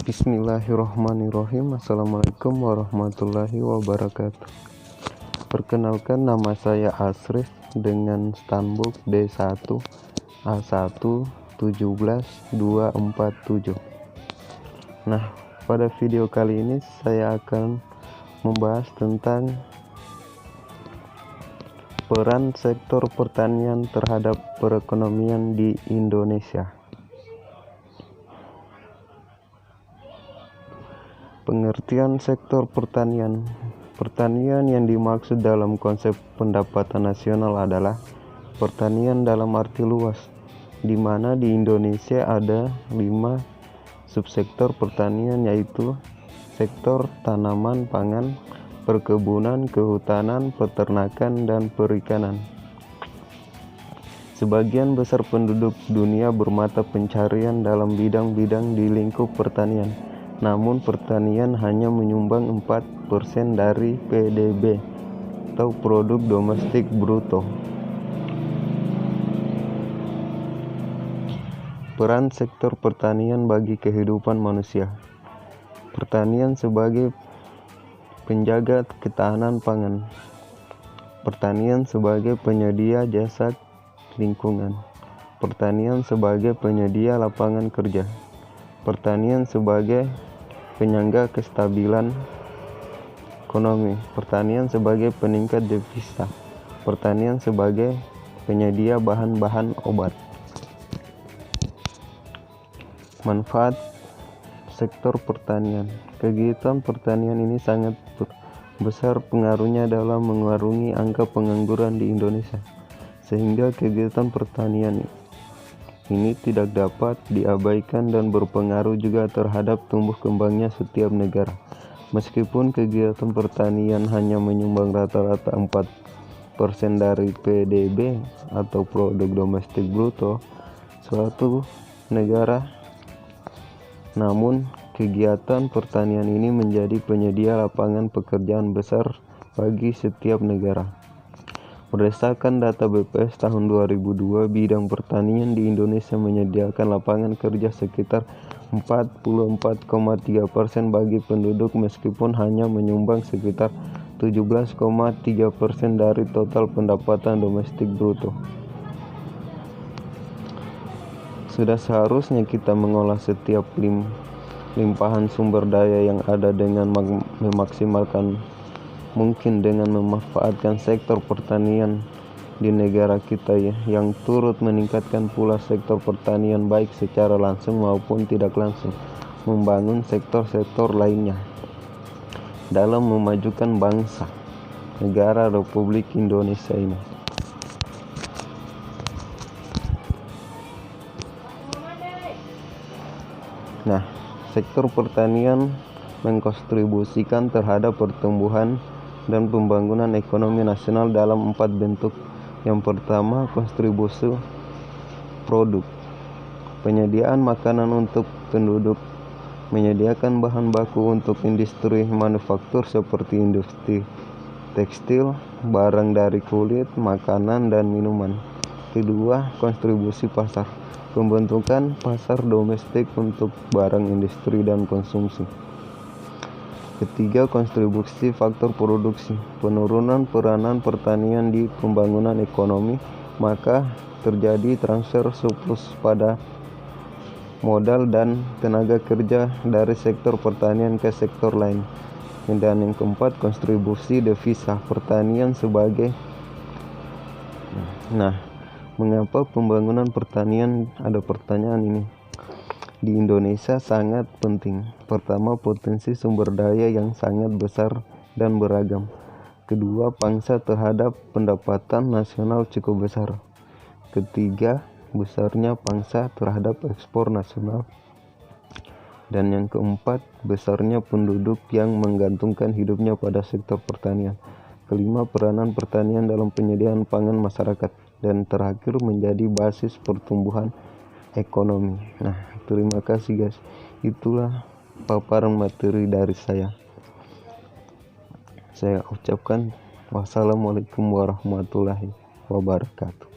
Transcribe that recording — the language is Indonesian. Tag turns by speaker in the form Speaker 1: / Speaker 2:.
Speaker 1: Bismillahirrahmanirrahim. Assalamualaikum warahmatullahi wabarakatuh. Perkenalkan, nama saya Asrif dengan Stanbook D1 A1 17247. Nah, pada video kali ini saya akan membahas tentang peran sektor pertanian terhadap perekonomian di Indonesia. Pengertian sektor pertanian. Pertanian yang dimaksud dalam konsep pendapatan nasional adalah pertanian dalam arti luas, di mana di Indonesia ada 5 subsektor pertanian, yaitu sektor tanaman pangan, perkebunan, kehutanan, peternakan, dan perikanan. Sebagian besar penduduk dunia bermata pencarian dalam bidang-bidang di lingkup pertanian. Namun pertanian hanya menyumbang 4% dari PDB atau produk domestik bruto. Peran sektor pertanian bagi kehidupan manusia. Pertanian sebagai penjaga ketahanan pangan. Pertanian sebagai penyedia jasa lingkungan. Pertanian sebagai penyedia lapangan kerja. Pertanian sebagai penyangga kestabilan ekonomi. Pertanian sebagai peningkat devisa. Pertanian sebagai penyedia bahan-bahan obat. Manfaat sektor pertanian. Kegiatan pertanian ini sangat besar pengaruhnya dalam mengurangi angka pengangguran di Indonesia, sehingga kegiatan pertanian ini tidak dapat diabaikan dan berpengaruh juga terhadap tumbuh kembangnya setiap negara. Meskipun kegiatan pertanian hanya menyumbang rata-rata 4% dari PDB atau produk domestik bruto suatu negara, namun kegiatan pertanian ini menjadi penyedia lapangan pekerjaan besar bagi setiap negara. Berdasarkan data BPS tahun 2002, bidang pertanian di Indonesia menyediakan lapangan kerja sekitar 44,3% bagi penduduk, meskipun hanya menyumbang sekitar 17,3% dari total pendapatan domestik bruto. Sudah seharusnya kita mengolah setiap limpahan sumber daya yang ada dengan memaksimalkan mungkin dengan memanfaatkan sektor pertanian di negara kita yang turut meningkatkan pula sektor pertanian baik secara langsung maupun tidak langsung, membangun sektor-sektor lainnya dalam memajukan bangsa negara Republik Indonesia ini. Nah, sektor pertanian mengkontribusikan terhadap pertumbuhan dan pembangunan ekonomi nasional dalam 4 bentuk. Yang pertama, kontribusi produk. Penyediaan makanan untuk penduduk, menyediakan bahan baku untuk industri manufaktur seperti industri tekstil, barang dari kulit, makanan, dan minuman. Kedua, kontribusi pasar. Pembentukan pasar domestik untuk barang industri dan konsumsi. Ketiga, kontribusi faktor produksi. Penurunan peranan pertanian di pembangunan ekonomi, maka terjadi transfer surplus pada modal dan tenaga kerja dari sektor pertanian ke sektor lain. Dan yang keempat, kontribusi devisa. Pertanian sebagai mengapa pembangunan pertanian, ada pertanyaan ini, di Indonesia sangat penting. Pertama, potensi sumber daya yang sangat besar dan beragam. Kedua, pangsa terhadap pendapatan nasional cukup besar. Ketiga, besarnya pangsa terhadap ekspor nasional. Dan yang keempat, besarnya penduduk yang menggantungkan hidupnya pada sektor pertanian. Kelima, peranan pertanian dalam penyediaan pangan masyarakat. Dan terakhir, menjadi basis pertumbuhan ekonomi. Nah, terima kasih guys. Itulah paparan materi dari saya. Saya ucapkan wassalamualaikum warahmatullahi wabarakatuh.